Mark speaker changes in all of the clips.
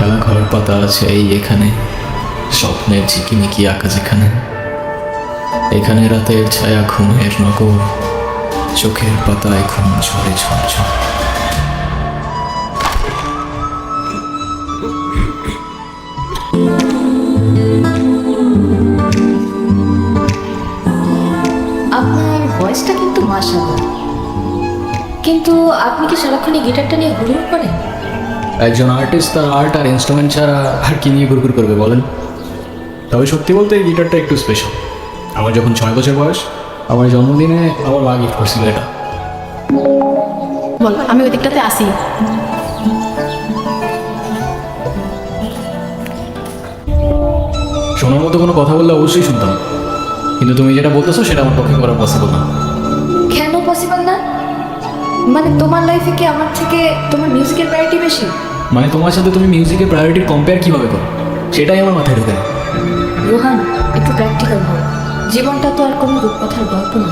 Speaker 1: খেলা ঘরের পাতা আছে এই এখানে, স্বপ্নের ঝিকিমিকি আঁকা যেখানে, এখানে রাতের ছায়া ঘুমের নগর, চোখের পাতায় ঘুম ঝরে ঝরঝর।
Speaker 2: আপনার ভয়েসটা কিন্তু মাশাআল্লাহ, কিন্তু আপনি কি সারাক্ষণ এই গিটারটা নিয়ে ঘুরঘুর করেন?
Speaker 1: একজন আর্টিস্ট তার আর্ট আর ইনস্ট্রুমেন্ট ছাড়া আর কি নিয়ে ঘুরঘুর করবে বলেন? তবে সত্যি বলতে এই গিটারটা একটু স্পেশাল। আমার যখন 6 বছর বয়স, আমার জন্মদিনে আমার মা গিফট করছিল এটা।
Speaker 2: বল, আমি ওই দিকটাতে আসি।
Speaker 1: শোনার মতো কোনো কথা বললে অবশ্যই শুনতাম, কিন্তু তুমি যেটা বলতেছো সেটা আমার পক্ষে করা পসিবল না।
Speaker 2: কেন পসিবল না? মানে তোমার লাইফে কি আমার থেকে তোমার মিউজিকের প্রায়োরিটি বেশি?
Speaker 1: মানে তোমার সাথে তুমি মিউজিকের প্রায়োরিটি কম্পেয়ার কীভাবে করো সেটাই আমার মাথায় ঢোকে না।
Speaker 2: রোহান, একটু প্র্যাকটিক্যাল হও। জীবনটা তো আর কোনো রূপকথার গল্প না।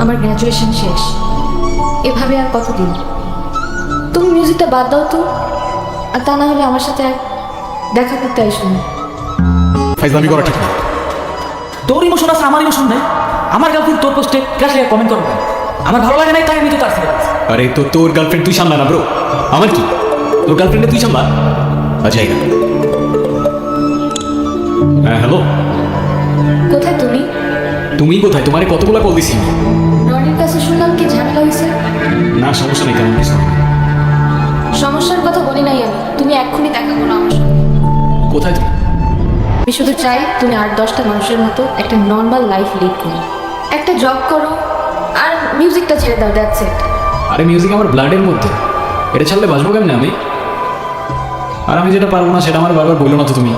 Speaker 2: আমার গ্র্যাজুয়েশন শেষ, এভাবে আর কতদিন? তুমি মিউজিকটা বাদ দাও তো, আর তা না হলে আমার সাথে দেখা করতে আইসো না।
Speaker 1: ফাইজলামি করা ঠিক না।
Speaker 3: তোর ইমোশন আছে, আমার ইমোশন নেই। আমার গার্লফ্রেন্ড তোর পোস্টে ক্রাশ লেগে কমেন্ট করবে, আমার ভালো লাগে নাই, তাই আমি তো তার সাথে আছি।
Speaker 1: আরে তো তোর গার্লফ্রেন্ড তুই সামলা না ব্রো, আমার কি? তোর গার্লফ্রেন্ডে তুই সামলা। আচ্ছা হ্যাঁ হ্যালো,
Speaker 2: কোথায় তুমি?
Speaker 1: তুমি কোথায়? তোমারে কতগুলো কল দিছি।
Speaker 2: রনির কাছে শুনলাম কি ঝামেলা হয়েছে।
Speaker 1: না সমস্যা নেই, তেমন কিছু না।
Speaker 2: সমস্যার কথা বলি নাই আমি, তুমি এক্ষুনি দেখা করো আমার সঙ্গে।
Speaker 1: কোথায় তুমি?
Speaker 2: আমি শুধু চাই তুমি 8-10টা মানুষের মতো একটা নর্মাল লাইফ লিড করো, একটা জব করো, আর মিউজিকটা ছেড়ে দাও, দ্যাটস ইট।
Speaker 1: আরে মিউজিক আমার ব্লাডের মধ্যে, এটা ছাড়লে বাঁচবো কেমনে আমি? আর আমি যেটা পারবো না সেটা আমার বারবার বললো না তো তুমি।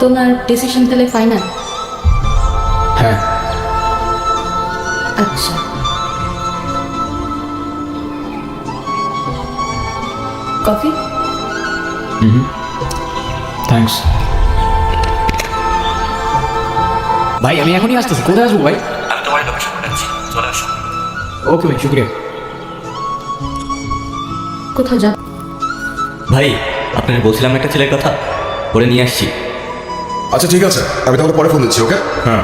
Speaker 2: তোমার ডিসিশন তাহলে ফাইনাল?
Speaker 1: হ্যাঁ।
Speaker 2: আচ্ছা, কফি?
Speaker 1: থ্যাঙ্কস ভাই, আমি এখনই আসতেছি। কোথায় আসবো ভাই?
Speaker 3: আমি তোমার লোকেশন পাঠাচ্ছি, চলে আসো।
Speaker 1: ওকে ভাই, শুক্রিয়া।
Speaker 2: কোথাও যাব?
Speaker 3: ভাই, আপনাকে বলছিলাম একটা ছেলের কথা, ওরে নিয়ে আসছি।
Speaker 4: আচ্ছা ঠিক আছে, আমি তাহলে পরে ফোন দিচ্ছি। ওকে হ্যাঁ।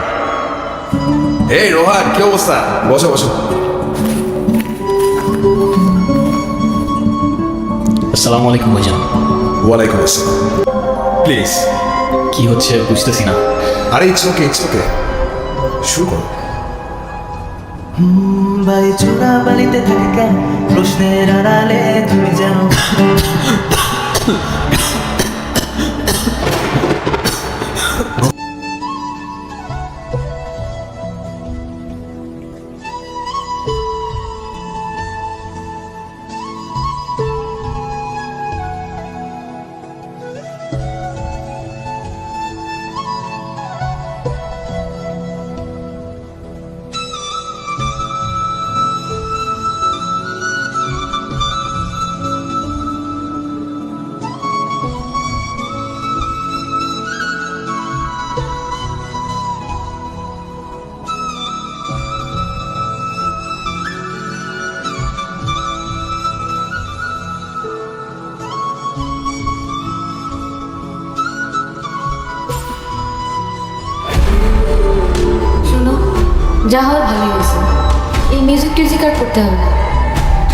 Speaker 4: এই রোহান, কি অবস্থা? বসো বসো।
Speaker 1: আসসালামু আলাইকুম ভাইজান।
Speaker 4: ওয়ালাইকুম আসসালাম। প্লিজ।
Speaker 1: কি হচ্ছে বুঝতেছি না।
Speaker 4: আরে ইটস ওকে, ইটস ওকে, শুরু করো।
Speaker 5: বাড়ি চোরা বাড়িতে থাকে কেন প্রশ্নের আড়ালে তুমি যেন
Speaker 2: শোনো, যা হয় ভালোই হয়েছে। এই মিউজিক টিউজিক আর করতে হবে না।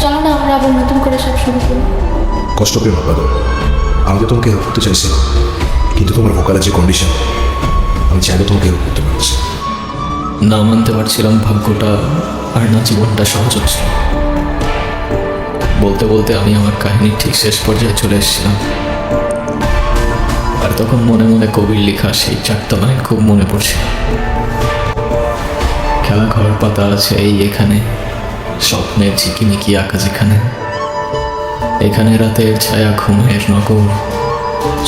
Speaker 2: চলো না আমরা আবার নতুন করে সব শুরু করি।
Speaker 4: কষ্ট পেও না ব্রাদার, আমি তো তোমাকে হেল্প করতে চাইছি, কিন্তু তোমার ভোকালের যে কন্ডিশন, আমি চাইলে তোমাকে হেল্প করতে পারছি।
Speaker 1: না মানতে পারছিলাম ভাগ্যটা, আর না জীবনটা সহজ হচ্ছিল। বলতে বলতে আমি আমার কাহিনীর ঠিক শেষ পর্যায়ে চলে এসেছিলাম। আর তখন মনে মনে কবির লেখা সেই 4টা লাইন খুব মনে পড়ছে। খেলা ঘরের পাতা আছে এই এখানে, স্বপ্নের ঝিকিমিকি আঁকা যেখানে, এখানে রাতের ছায়া ঘুমের নগর,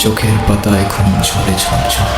Speaker 1: চোখের পাতায় ঘুম ঝরে ঝরঝর।